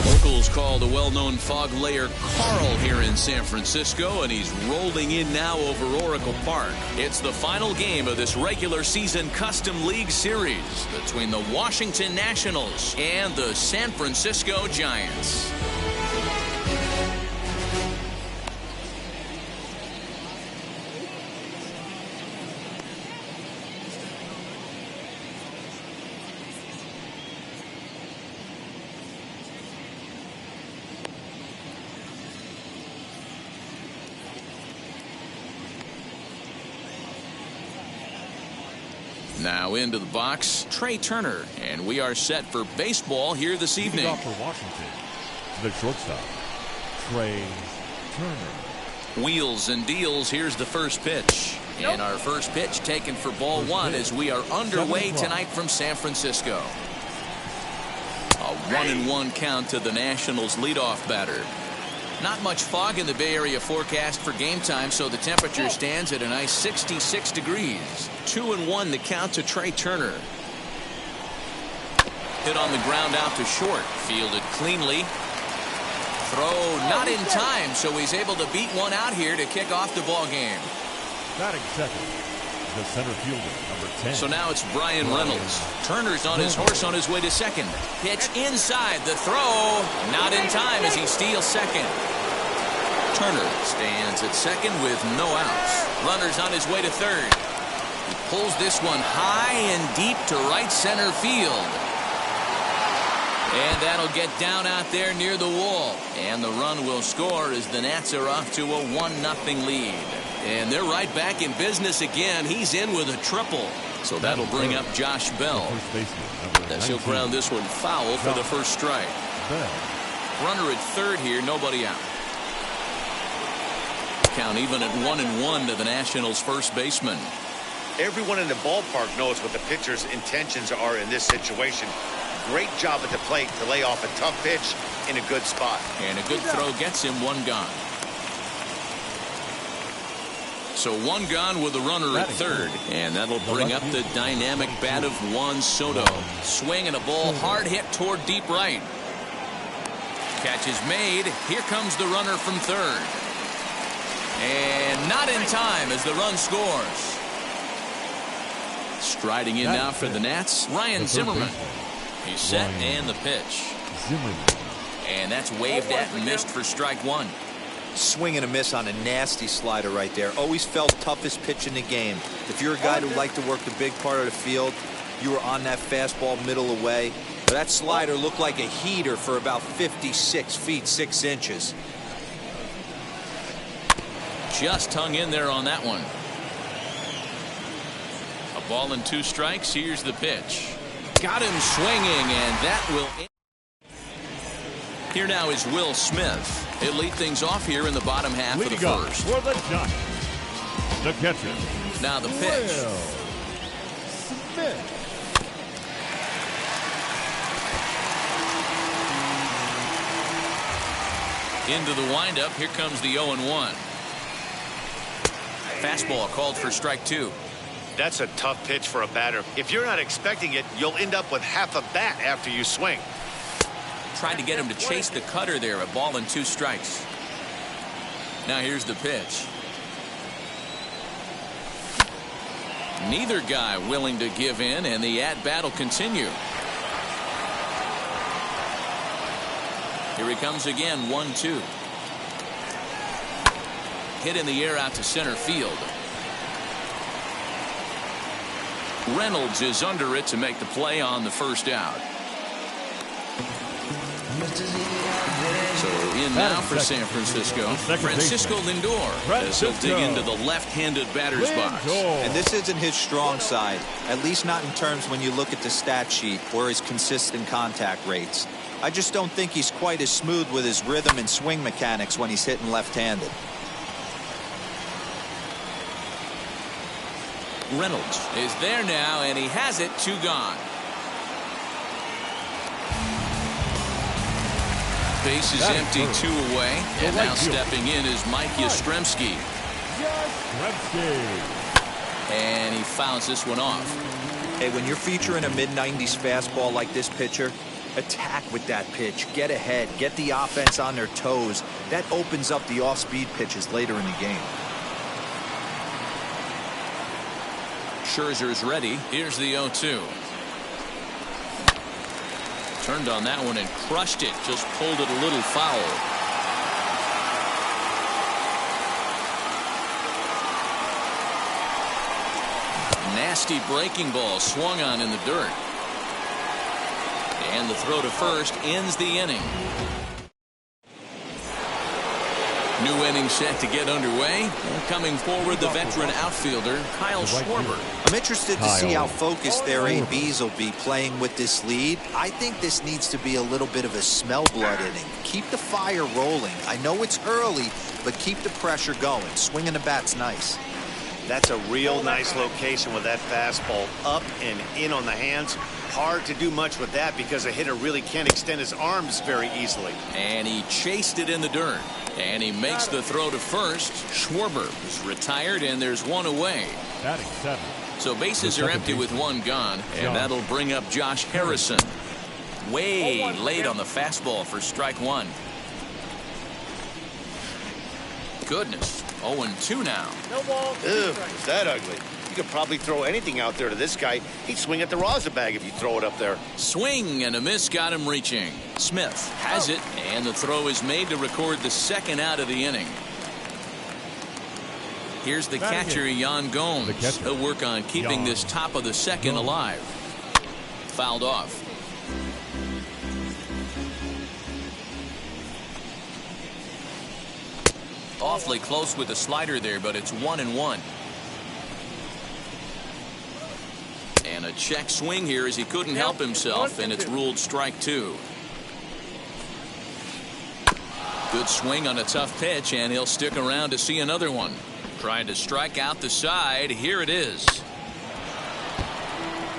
Locals call the well-known fog layer Carl here in San Francisco, and he's rolling in now over Oracle Park. It's the final game of this regular season Custom League Series between the Washington Nationals and the San Francisco Giants. Now into the box, Trey Turner, and we are set for baseball here this evening. Off for Washington, the shortstop, Trey Turner. Wheels and deals. Here's the first pitch. And our first pitch taken for ball one as we are underway tonight from San Francisco. A 1-1 count to the Nationals leadoff batter. Not much fog in the Bay Area forecast for game time, so the temperature stands at a nice 66 degrees. 2-1 the count to Trey Turner. Hit on the ground out to short. Fielded cleanly. Throw not in time, so he's able to beat one out here to kick off the ball game. Batting second, the center fielder, number 10. So now it's Brian Reynolds. Turner's on his horse on his way to second. Pitch inside. The throw not in time as he steals second. Turner stands at second with no outs. Runner's on his way to third. He pulls this one high and deep to right center field. And that'll get down out there near the wall. And the run will score as the Nats are off to a 1-0 lead. And they're right back in business again. He's in with a triple. So that'll bring up Josh Bell. As he'll ground this one foul for the first strike. Runner at third here, nobody out. Count even at 1-1 to the Nationals' first baseman. Everyone in the ballpark knows what the pitcher's intentions are in this situation. Great job at the plate to lay off a tough pitch in a good spot. And a good throw gets him one gone. So one gone with a runner at third. And that'll bring up the dynamic bat of Juan Soto. Swing and a ball hard hit toward deep right. Catch is made. Here comes the runner from third. And not in time as the run scores. Striding in now for the Nats, Ryan Zimmerman. He's set and the pitch. And that's waved at and missed for strike one. Swing and a miss on a nasty slider right there. Always felt toughest pitch in the game. If you're a guy who liked to work the big part of the field, you were on that fastball middle away. But that slider looked like a heater for about 56 feet 6 inches. Just hung in there on that one. A ball and 2 strikes. Here's the pitch. Got him swinging, and that will. Here now is Will Smith. He'll lead things off here in the bottom half of the first. For the Giants, the catcher. Now the pitch. Will Smith. Into the windup. Here comes the 0-1. Fastball called for strike 2. That's a tough pitch for a batter. If you're not expecting it, you'll end up with half a bat after you swing. Tried to get him to chase the cutter there. A ball and 2 strikes. Now here's the pitch. Neither guy willing to give in, and the at-bat will continue. Here he comes again, 1-2. Hit in the air out to center field. Reynolds is under it to make the play on the first out. So in now for San Francisco, Francisco Lindor, as he'll dig into the left-handed batter's box. And this isn't his strong side, at least not in terms when you look at the stat sheet or his consistent contact rates. I just don't think he's quite as smooth with his rhythm and swing mechanics when he's hitting left-handed. Reynolds is there now, and he has it. 2 gone. Base is empty, 2 away, and now stepping in is Mike Yastrzemski. And he fouls this one off. Hey, when you're featuring a mid-90s fastball like this pitcher, attack with that pitch, get ahead, get the offense on their toes. That opens up the off-speed pitches later in the game. Scherzer's ready. Here's the 0-2. Turned on that one and crushed it. Just pulled it a little foul. Nasty breaking ball swung on in the dirt. And the throw to first ends the inning. New inning set to get underway. Coming forward, the veteran outfielder, Kyle Schwarber. I'm interested to see how focused their ABs will be playing with this lead. I think this needs to be a little bit of a smell blood inning. Keep the fire rolling. I know it's early, but keep the pressure going. Swinging the bat's nice. That's a real nice location with that fastball up and in on the hands. Hard to do much with that because a hitter really can't extend his arms very easily. And he chased it in the dirt. And he makes the throw to first. Schwarber is retired, and there's 1 away. Batting 7. So bases are empty with 1 gone, and that'll bring up Josh Harrison. Way late on the fastball for strike 1. Goodness. 0-2 now. No ball. Ew, is that ugly? You could probably throw anything out there to this guy. He'd swing at the rosin bag if you throw it up there. Swing and a miss got him reaching. Smith has it, and the throw is made to record the 2nd out of the inning. Here's the catcher, Yan Gomes. He'll work on keeping this top of the 2nd alive. Fouled off. Awfully close with the slider there, but it's 1-1. And a check swing here as he couldn't help himself, and it's ruled strike 2. Good swing on a tough pitch, and he'll stick around to see another one. Trying to strike out the side. Here it is.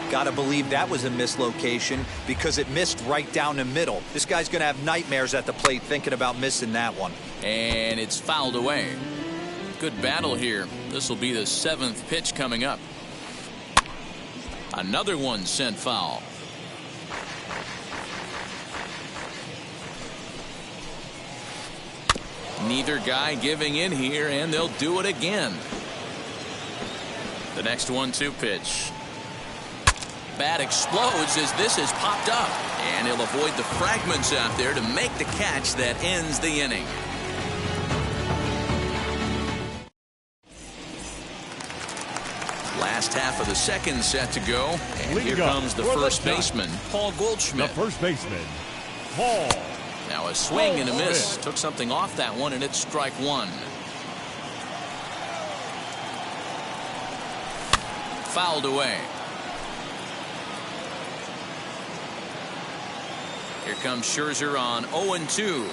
Gotta believe that was a mislocation because it missed right down the middle. This guy's gonna have nightmares at the plate thinking about missing that one. And it's fouled away. Good battle here. This will be the 7th pitch coming up. Another one sent foul. Neither guy giving in here, and they'll do it again. The next 1-2 pitch. Bat explodes as this is popped up, and he'll avoid the fragments out there to make the catch that ends the inning. Last half of the 2nd set to go, and here comes the first baseman, Paul Goldschmidt. The first baseman, Paul. Now a swing and a miss. Took something off that one, and it's strike 1. Fouled away. Here comes Scherzer on 0-2.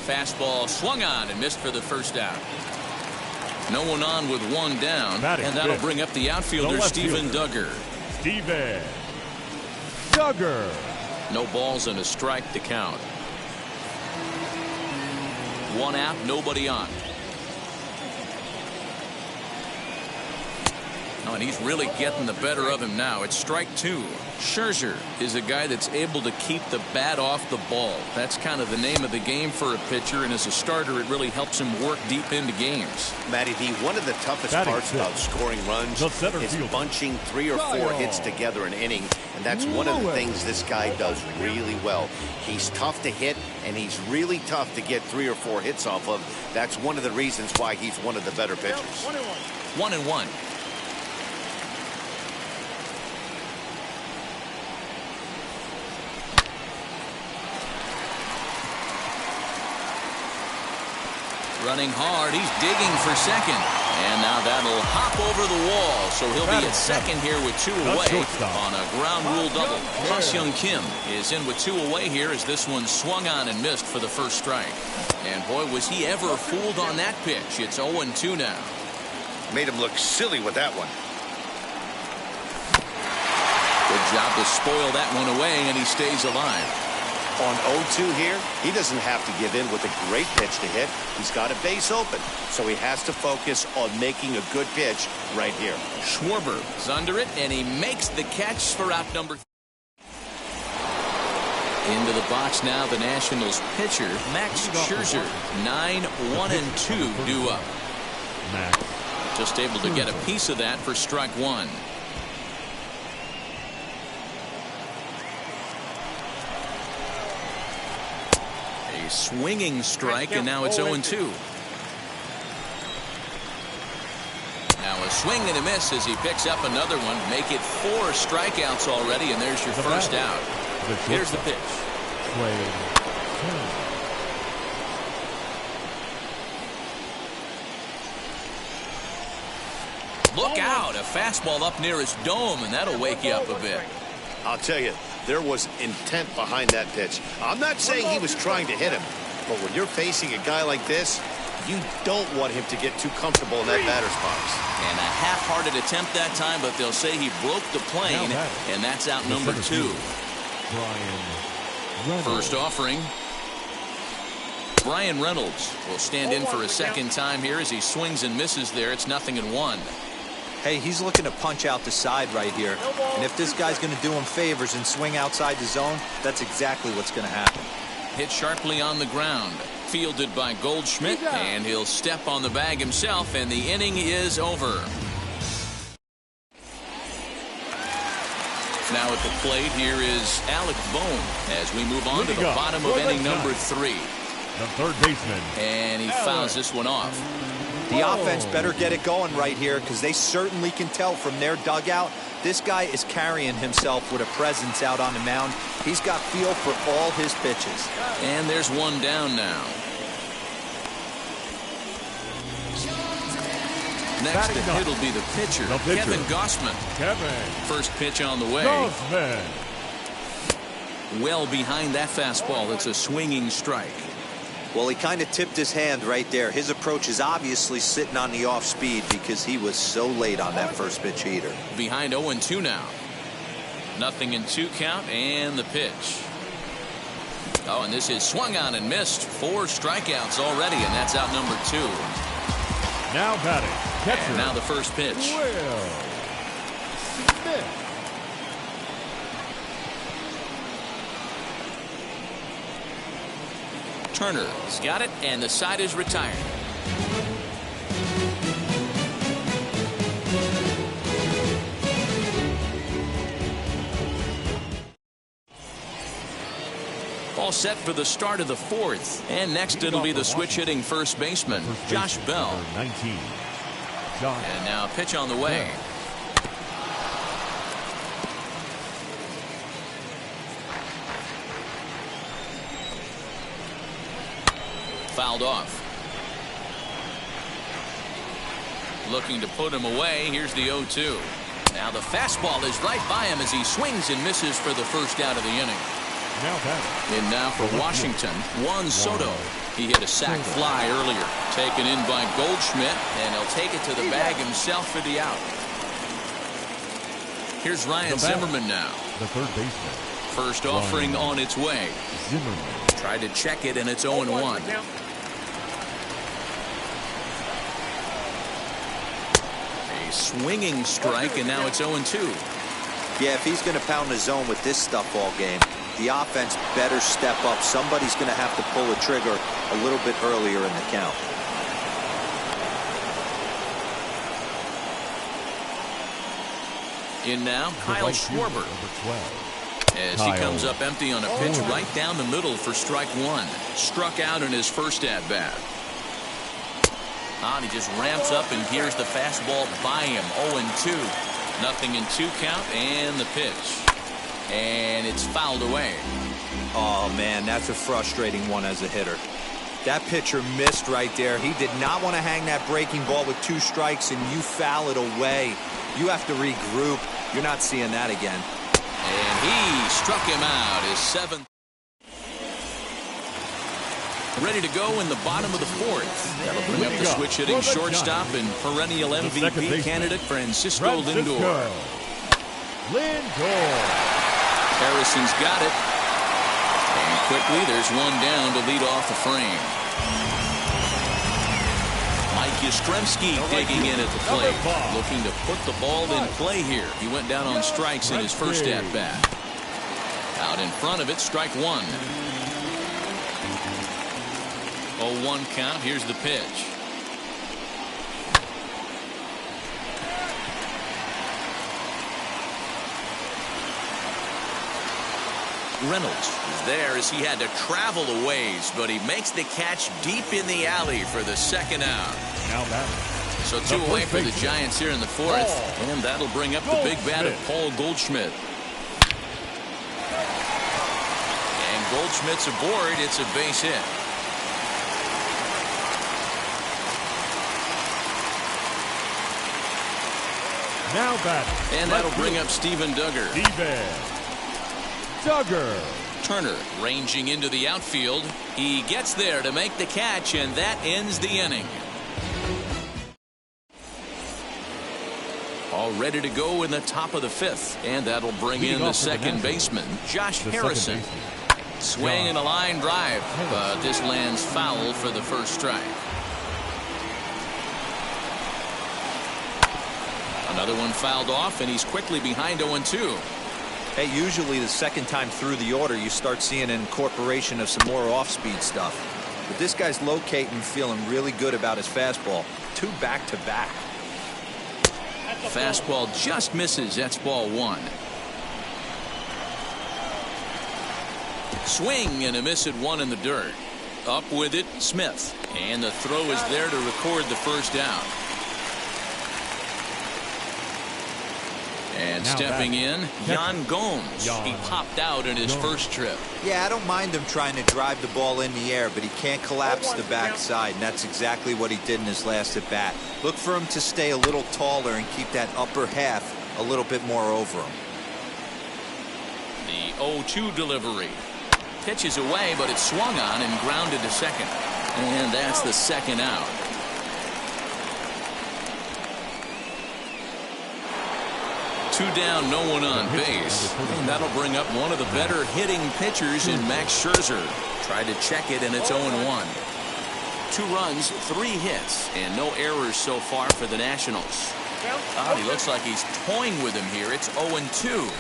Fastball swung on and missed for the first out. No one on with 1 down, and that'll bring up the outfielder, Steven Duggar. Steven Duggar. No balls and a strike to count. 1 out, nobody on. Oh, and he's really getting the better of him now. It's strike two. Scherzer is a guy that's able to keep the bat off the ball. That's kind of the name of the game for a pitcher, and as a starter, it really helps him work deep into games. Matty D, one of the toughest parts about scoring runs is bunching 3 or 4 hits together an inning, and that's one of the things this guy does really well. He's tough to hit, and he's really tough to get 3 or 4 hits off of. That's one of the reasons why he's one of the better pitchers. 1-1. Running hard, he's digging for second. And now that'll hop over the wall. So he'll be at second here with 2 away on a ground rule double. Ha-Seong Kim is in with 2 away here as this one swung on and missed for the first strike. And boy, was he ever fooled on that pitch. It's 0-2 now. Made him look silly with that one. Good job to spoil that one away, and he stays alive. On 0-2 here, he doesn't have to give in with a great pitch to hit. He's got a base open, so he has to focus on making a good pitch right here. Schwarber is under it, and he makes the catch for out number 3. Into the box now, the Nationals pitcher, Max Scherzer. 9-1-2 due up. Just able to get a piece of that for strike one. A swinging strike, and now it's 0-2. Now a swing and a miss as he picks up another one. Make it 4 strikeouts already, and there's your first out. Here's the pitch. Look out, a fastball up near his dome, and that'll wake you up a bit. I'll tell you, there was intent behind that pitch. I'm not saying he was trying to hit him, but when you're facing a guy like this, you don't want him to get too comfortable in that batter's box. And a half-hearted attempt that time, but they'll say he broke the plane, and that's out number 2. First offering. Brian Reynolds will stand in for a second time here as he swings and misses there. It's 0-1. Hey, he's looking to punch out the side right here. And if this guy's going to do him favors and swing outside the zone, that's exactly what's going to happen. Hit sharply on the ground. Fielded by Goldschmidt, and he'll step on the bag himself, and the inning is over. Now at the plate, here is Alec Bohm as we move on to the bottom of inning number 3. The third baseman. And he fouls this one off. The offense better get it going right here because they certainly can tell from their dugout this guy is carrying himself with a presence out on the mound. He's got feel for all his pitches. And there's one down now. Next to hit will be the pitcher, Kevin Gausman. First pitch on the way. Well behind that fastball. It's a swinging strike. Well, he kind of tipped his hand right there. His approach is obviously sitting on the off speed because he was so late on that first pitch heater. Behind 0-2 now. 0-2 count, and the pitch. Oh, and this is swung on and missed. 4 strikeouts already, and that's out number 2. Now batting, catcher. And now the first pitch. Will Smith. Turner's got it, and the side is retired. All set for the start of the 4th. And next it'll be the switch-hitting first baseman, Josh Bell. 19. And now a pitch on the way. Fouled off. Looking to put him away. Here's the 0-2. Now the fastball is right by him as he swings and misses for the first out of the inning. And now for Washington, Juan Soto. He hit a sac fly earlier. Taken in by Goldschmidt, and he'll take it to the bag himself for the out. Here's Ryan Zimmerman now. The third baseman. First offering on its way. Zimmerman. Tried to check it, and it's 0-1. A swinging strike, and now it's 0-2. Yeah, if he's going to pound the zone with this stuff all game, the offense better step up. Somebody's going to have to pull a trigger a little bit earlier in the count. In now, Kyle Schwarber. As he comes up empty on a pitch right down the middle for strike one. Struck out in his first at-bat. He just ramps up, and here's the fastball by him. 0-2. Nothing in 2 count, and the pitch. And it's fouled away. Oh, man, that's a frustrating one as a hitter. That pitcher missed right there. He did not want to hang that breaking ball with 2 strikes, and you foul it away. You have to regroup. You're not seeing that again. And he struck him out. His 7th. Ready to go in the bottom of the 4th. That'll bring up the switch-hitting shortstop and perennial MVP candidate Francisco Lindor. Harrison's got it. And quickly, there's one down to lead off the frame. Mike Yastrzemski digging in at the plate, looking to put the ball in play here. He went down on strikes in his first at-bat. Out in front of it, strike one. 0-1 count. Here's the pitch. Reynolds is there as he had to travel a ways, but he makes the catch deep in the alley for the second out. Now that. So 2 away for the Giants here in the 4th, and that'll bring up the big bat of Paul Goldschmidt. And Goldschmidt's aboard. It's a base hit. Now batting. And that'll bring up Steven Duggar. Duggar. Turner ranging into the outfield. He gets there to make the catch, and that ends the inning. All ready to go in the top of the 5th, and that'll bring in the second baseman, Josh Harrison. Swing and a line drive, but this lands foul for the first strike. Another one fouled off, and he's quickly behind 0-2. Hey, usually the second time through the order, you start seeing an incorporation of some more off-speed stuff. But this guy's locating, feeling really good about his fastball. 2 back-to-back. Fastball just misses. That's ball 1. Swing and a miss at 1 in the dirt. Up with it, Smith. And the throw is there to record the first down. And now stepping in, Yan Gomes. He popped out in his first trip. Yeah, I don't mind him trying to drive the ball in the air, but he can't collapse the backside, and that's exactly what he did in his last at-bat. Look for him to stay a little taller and keep that upper half a little bit more over him. The 0-2 delivery. Pitches away, but it's swung on and grounded to second. And that's the second out. Two down, no one on base. And that'll bring up one of the better hitting pitchers in Max Scherzer. Tried to check it, and it's 0-1. 2 runs, 3 hits, and no errors so far for the Nationals. He looks like he's toying with him here. It's 0-2.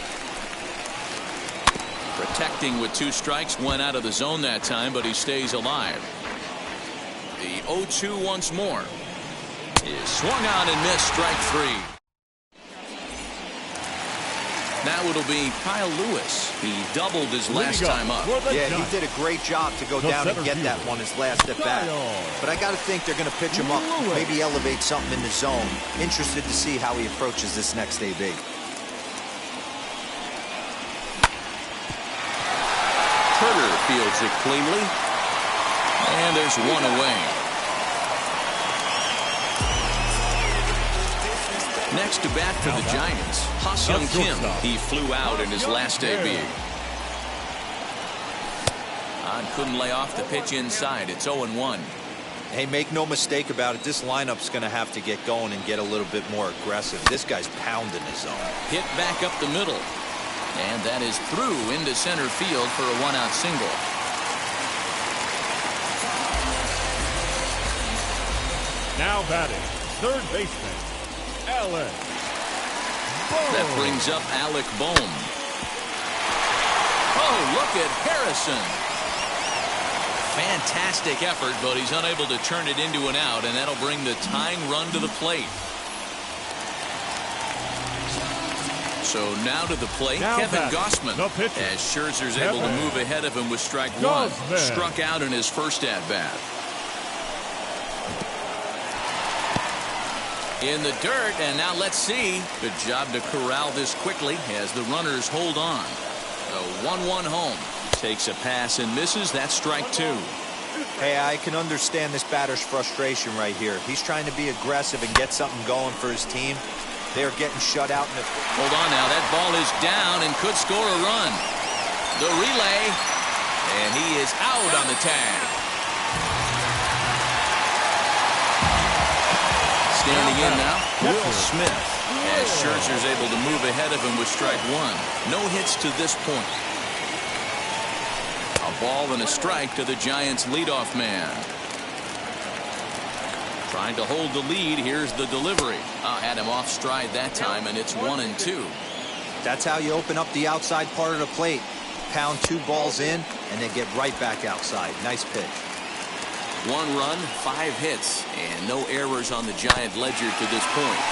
Protecting with 2 strikes, went out of the zone that time, but he stays alive. The 0-2 once more. Is swung on and missed, strike 3. Now it'll be Kyle Lewis. He doubled his last time up. Yeah, he did a great job to go down and get that one his last at bat. But I got to think they're going to pitch him up, maybe elevate something in the zone. Interested to see how he approaches this next AB. Turner fields it cleanly. And there's 1 away. Next to bat for the Giants, Ha-Seong Kim. He flew out in his last AB. Couldn't lay off the pitch inside. It's 0-1. Hey, make no mistake about it. This lineup's going to have to get going and get a little bit more aggressive. This guy's pounding his zone. Hit back up the middle. And that is through into center field for a 1-out single. Now batting, third baseman, Alec Bohm. That brings up Alec Bohm. Oh, look at Harrison. Fantastic effort, but he's unable to turn it into an out, and that'll bring the tying run to the plate. So now to the plate, Kevin Gausman, as Scherzer's able to move ahead of him with strike one. Struck out in his first at-bat. In the dirt, and now let's see. Good job to corral this quickly as the runners hold on. A 1-1 home. Takes a pass and misses. That's strike two. Hey, I can understand this batter's frustration right here. He's trying to be aggressive and get something going for his team. They're getting shut out. Hold on now. That ball is down and could score a run. The relay, and he is out on the tag. Standing in now, Will Smith, as Scherzer's able to move ahead of him with strike one. No hits to this point. A ball and a strike to the Giants' leadoff man. Trying to hold the lead. Here's the delivery. Had him off stride that time, and it's 1-2. That's how you open up the outside part of the plate. Pound 2 balls in, and then get right back outside. Nice pitch. 1 run, 5 hits, and no errors on the Giant ledger to this point.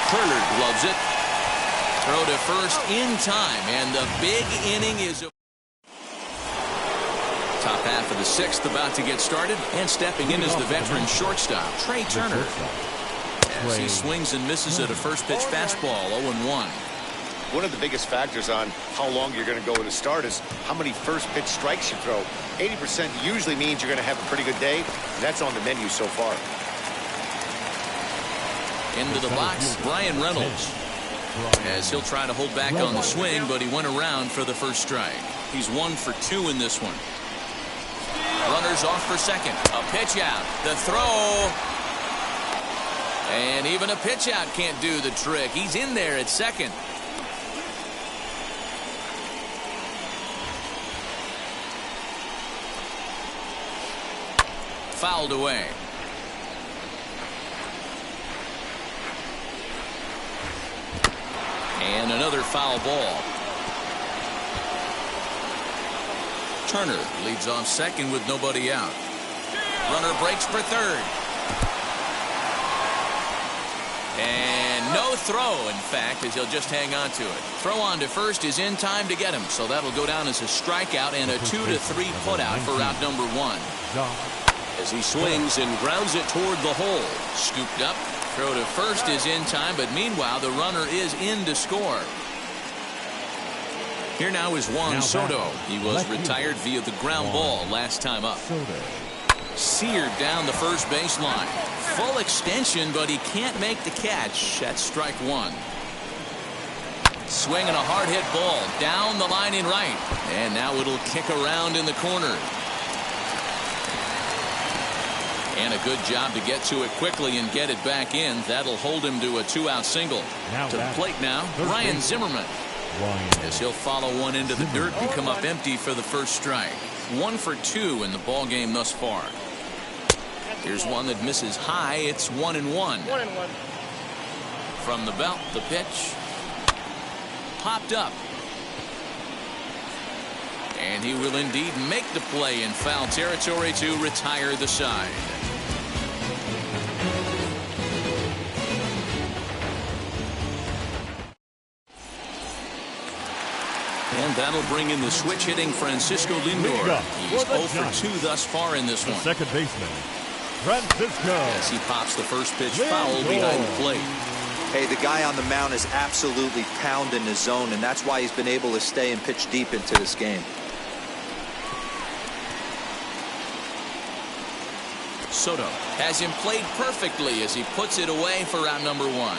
Turner gloves it. Throw to first in time, and the big inning is... Top half of the 6th about to get started, and stepping in is the veteran shortstop, Trey Turner. As he swings and misses at a first pitch fastball, 0-1. One of the biggest factors on how long you're going to go to start is how many first pitch strikes you throw. 80% usually means you're going to have a pretty good day, and that's on the menu so far. Into the box, Bryan Reynolds. As he'll try to hold back on the swing, but he went around for the first strike. He's 1 for 2 in this one. Runners off for second. A pitch out. The throw. And even a pitch out can't do the trick. He's in there at second. Fouled away. And another foul ball. Turner leads off second with nobody out. Runner breaks for third. And no throw, in fact, as he'll just hang on to it. Throw on to first is in time to get him, so that'll go down as a strikeout and a 2-3 putout for out number 1. As he swings and grounds it toward the hole. Scooped up. Throw to first is in time, but meanwhile the runner is in to score. Here now is Juan Soto. He was retired via the ground ball last time up. Seared down the first baseline. Full extension, but he can't make the catch. That's strike 1. Swinging a hard hit ball down the line in right. And now it'll kick around in the corner. And a good job to get to it quickly and get it back in. That'll hold him to a 2-out single. To the plate now, Ryan Zimmerman. As he'll follow one into the dirt and come up empty for the first strike. 1 for 2 in the ball game thus far. Here's one that misses high. It's 1-1. From the belt, the pitch. Popped up. And he will indeed make the play in foul territory to retire the side. And that'll bring in the switch-hitting Francisco Lindor. He's 0 for 2 thus far in this one. Second baseman, Francisco. As he pops the first pitch foul behind the plate. Hey, the guy on the mound is absolutely pounding the zone, and that's why he's been able to stay and pitch deep into this game. Soto has him played perfectly as he puts it away for out number 1.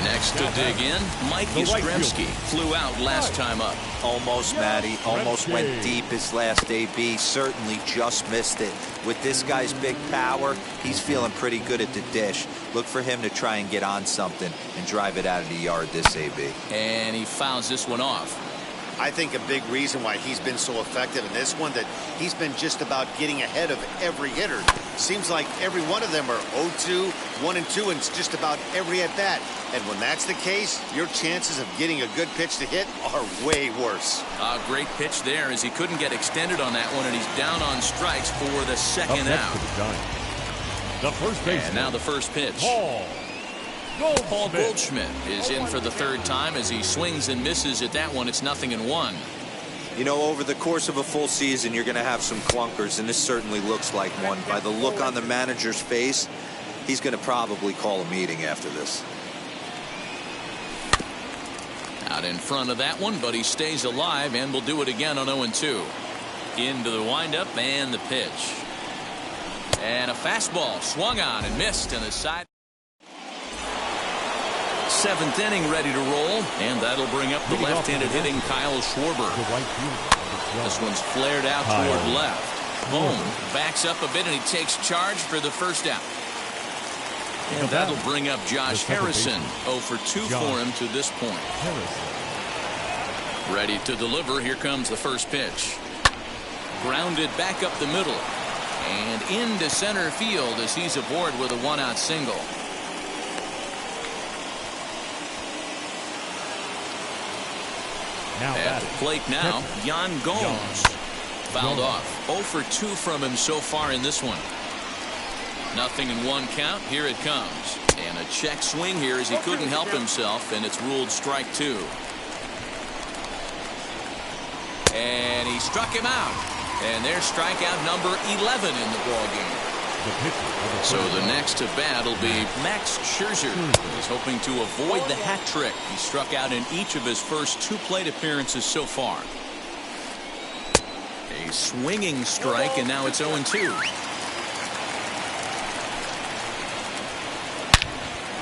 Next to dig in, Mike Yastrzemski flew out last time up. Almost, Matty. Almost went deep his last AB. Certainly just missed it. With this guy's big power, he's feeling pretty good at the dish. Look for him to try and get on something and drive it out of the yard this AB. And he fouls this one off. I think a big reason why he's been so effective in this one that he's been just about getting ahead of every hitter. Seems like every one of them are 0-2, 1-2, and it's just about every at-bat. And when that's the case, your chances of getting a good pitch to hit are way worse. A great pitch there as he couldn't get extended on that one, and he's down on strikes for the second out. The first baseman. And now the first pitch. Paul Goldschmidt is in for the third time as he swings and misses at that one. It's 0-1. You know, over the course of a full season, you're going to have some clunkers, and this certainly looks like one. By the look on the manager's face, he's going to probably call a meeting after this. Out in front of that one, but he stays alive and will do it again on 0-2. Into the windup and the pitch. And a fastball swung on and missed in the side. Seventh inning ready to roll, and that'll bring up the left-handed hitting Kyle Schwarber. This one's flared out toward left. Bohm backs up a bit, and he takes charge for the first out. And that'll bring up Josh Harrison. 0 for 2 for him to this point. Ready to deliver. Here comes the first pitch. Grounded back up the middle. And into center field as he's aboard with a one-out single. At the plate now, Yan Gomes. Fouled off. 0 for 2 from him so far in this one. 0-1 count. Here it comes. And a check swing here as he couldn't help himself, and it's ruled strike 2. And he struck him out. And there's strikeout number 11 in the ballgame. So the next to bat will be Max Scherzer. He's hoping to avoid the hat trick. He struck out in each of his first 2 plate appearances so far. A swinging strike, and now it's 0-2.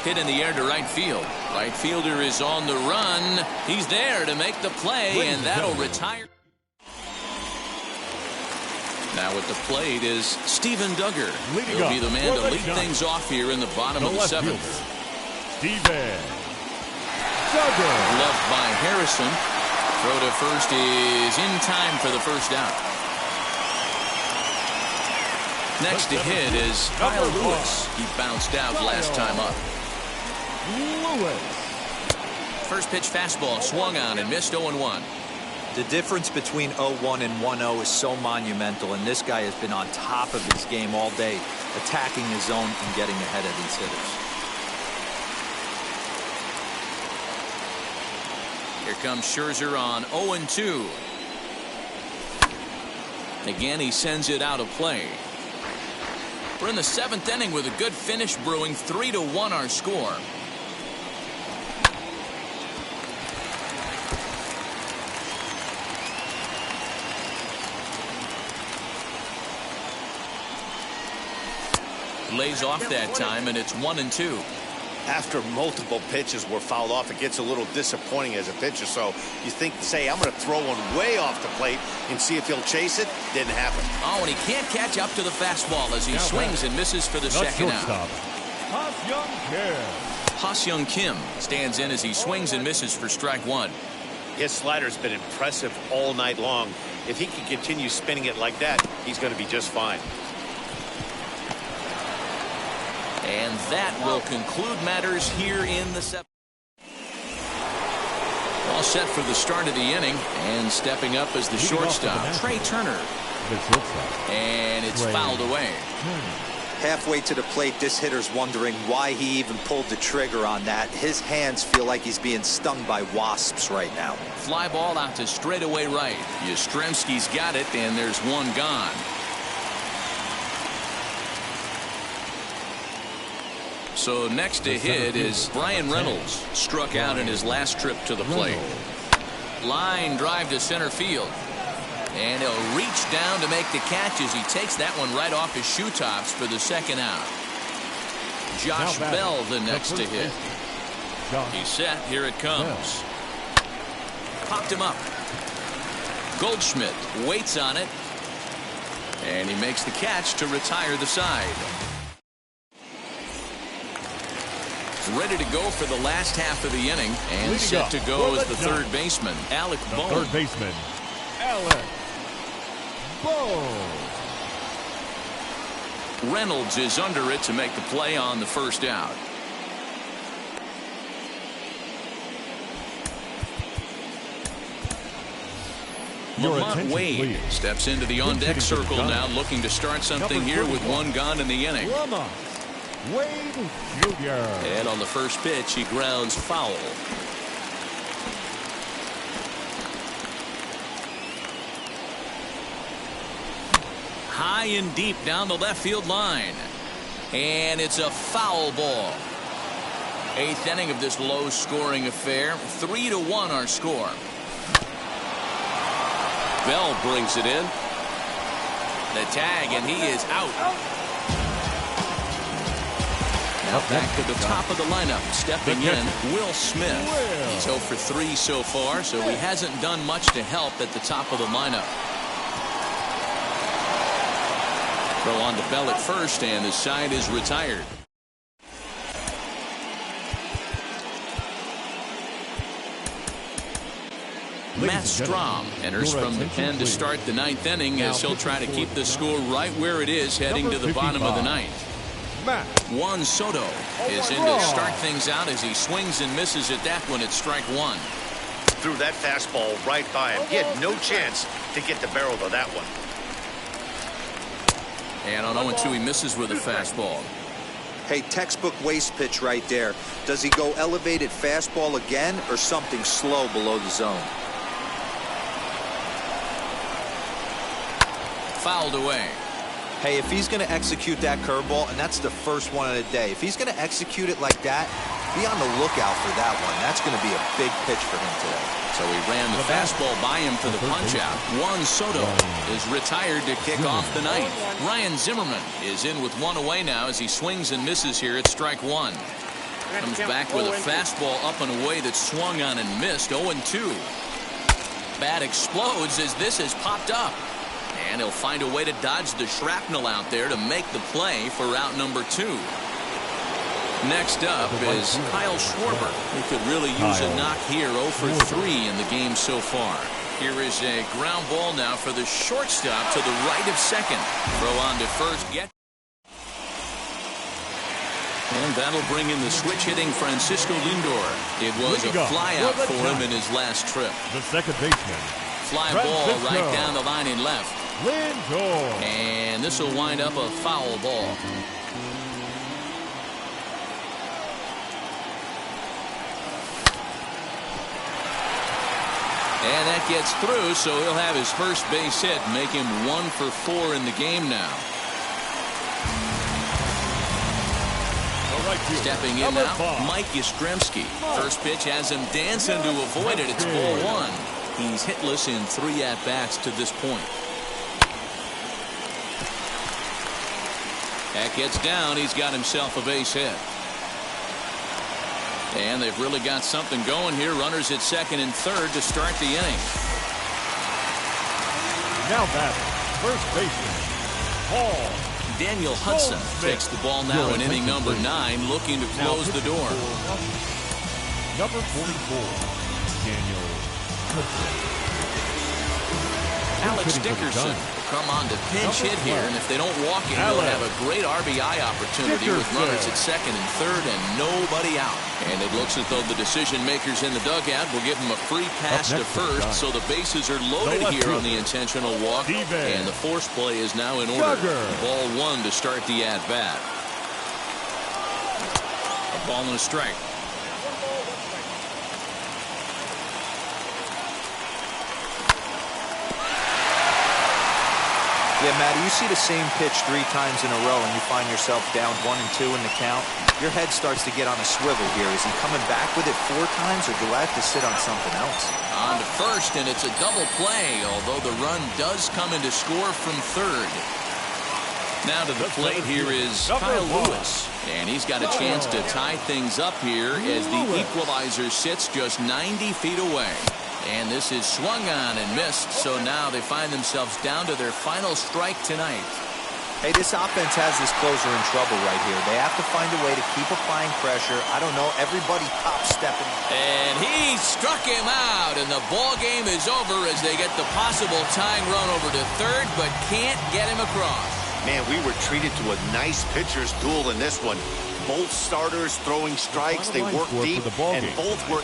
Hit in the air to right field. Right fielder is on the run. He's there to make the play, and that'll retire. Now at the plate is Steven Duggar. He'll be the man to lead things off here in the bottom of the 7th. Steven Duggar. Gloved by Harrison. Throw to first is in time for the first out. Next to hit is Kyle Lewis. He bounced out last time up. First pitch fastball swung on and missed 0-1. The difference between 0-1 and 1-0 is so monumental, and this guy has been on top of his game all day, attacking the zone and getting ahead of these hitters. Here comes Scherzer on 0-2. Again, he sends it out of play. We're in the 7th inning with a good finish brewing. 3-1 our score. Lays off that time, and it's 1-2. After multiple pitches were fouled off, it gets a little disappointing as a pitcher. So you think, say, I'm going to throw one way off the plate and see if he'll chase it. Didn't happen. Oh, and he can't catch up to the fastball as he swings and misses for the second out. Ha-Seong Kim stands in as he swings and misses for strike 1. His slider's been impressive all night long. If he can continue spinning it like that, he's going to be just fine. And that will conclude matters here in the 7th. All set for the start of the inning, and stepping up as the shortstop, Trey Turner. And it's fouled away. Halfway to the plate, this hitter's wondering why he even pulled the trigger on that. His hands feel like he's being stung by wasps right now. Fly ball out to straightaway right. Yastrzemski's got it, and there's one gone. So next to hit is Brian Reynolds. Struck out in his last trip to the plate. Line drive to center field. And he'll reach down to make the catch as he takes that one right off his shoe tops for the second out. Josh Bell the next to hit. He's set. Here it comes. Popped him up. Goldschmidt waits on it. And he makes the catch to retire the side. Ready to go for the last half of the inning, and set to go as the third baseman, Alec Bohm. Third baseman, Alec Bohm. Reynolds is under it to make the play on the first out. Lamont Wade steps into the on-deck circle now, looking to start something here with one gun in the inning. Wade Jr. And on the first pitch, he grounds foul. High and deep down the left field line. And it's a foul ball. Eighth inning of this low-scoring affair. 3-1 our score. Bell brings it in. The tag, and he is out. Now back to the top of the lineup. Stepping in, Will Smith. He's 0 for 3 so far, so he hasn't done much to help at the top of the lineup. Throw on to Bell at first, and the side is retired. Matt Strahm enters from the pen to start the ninth inning as he'll try to keep the score right where it is heading to the bottom of the ninth. Juan Soto is in to start things out as he swings and misses at that one at strike one. Threw that fastball right by him. He had no chance to get the barrel to that one. And on 0-2 he misses with a fastball. Hey, textbook waste pitch right there. Does he go elevated fastball again or something slow below the zone? Fouled away. Hey, if he's going to execute that curveball, and that's the first one of the day, if he's going to execute it like that, be on the lookout for that one. That's going to be a big pitch for him today. So he ran the fastball by him for the punch-out. Juan Soto is retired to kick off the ninth. Ryan Zimmerman is in with one away now as he swings and misses here at strike one. Comes back with a fastball up and away that swung on and missed. 0-2. Bat explodes as this has popped up. And he'll find a way to dodge the shrapnel out there to make the play for out number 2. Next up is Kyle Schwarber. He could really use a knock here. 0 for 3 in the game so far. Here is a ground ball now for the shortstop to the right of second. Throw on to first. And that'll bring in the switch-hitting Francisco Lindor. It was a flyout for him in his last trip. The second baseman. Fly ball right down the line in left. Lindor. And this will wind up a foul ball. And that gets through, so he'll have his first base hit, make him 1 for 4 in the game now. Stepping in now, Mike Yastrzemski. First pitch has him dancing to avoid it. It's ball 1. He's hitless in 3 at-bats to this point. That gets down. He's got himself a base hit. And they've really got something going here. Runners at second and third to start the inning. Now batting, first baseman, Paul. Daniel Hudson takes the ball now in inning number 9, looking to close the door. Number 44, Daniel Hudson. Alex Dickerson come on to pinch hit here, and if they don't walk him, they'll have a great RBI opportunity with runners at second and third and nobody out. And it looks as though the decision makers in the dugout will give him a free pass to first, so the bases are loaded here on the intentional walk, and the force play is now in order. Ball 1 to start the at-bat. A ball and a strike. Yeah, Matt, you see the same pitch 3 times in a row and you find yourself down 1 and 2 in the count. Your head starts to get on a swivel here. Is he coming back with it 4 times, or do I have to sit on something else? On to first, and it's a double play, although the run does come in to score from third. Now to the plate here is Kyle Lewis, and he's got a chance to tie things up here as the equalizer sits just 90 feet away. And this is swung on and missed, so now they find themselves down to their final strike tonight. Hey, this offense has this closer in trouble right here. They have to find a way to keep applying pressure. I don't know, everybody top-stepping. And he struck him out, and the ball game is over as they get the possible tying run over to third, but can't get him across. Man, we were treated to a nice pitcher's duel in this one. Both starters throwing strikes. They worked deep, and both were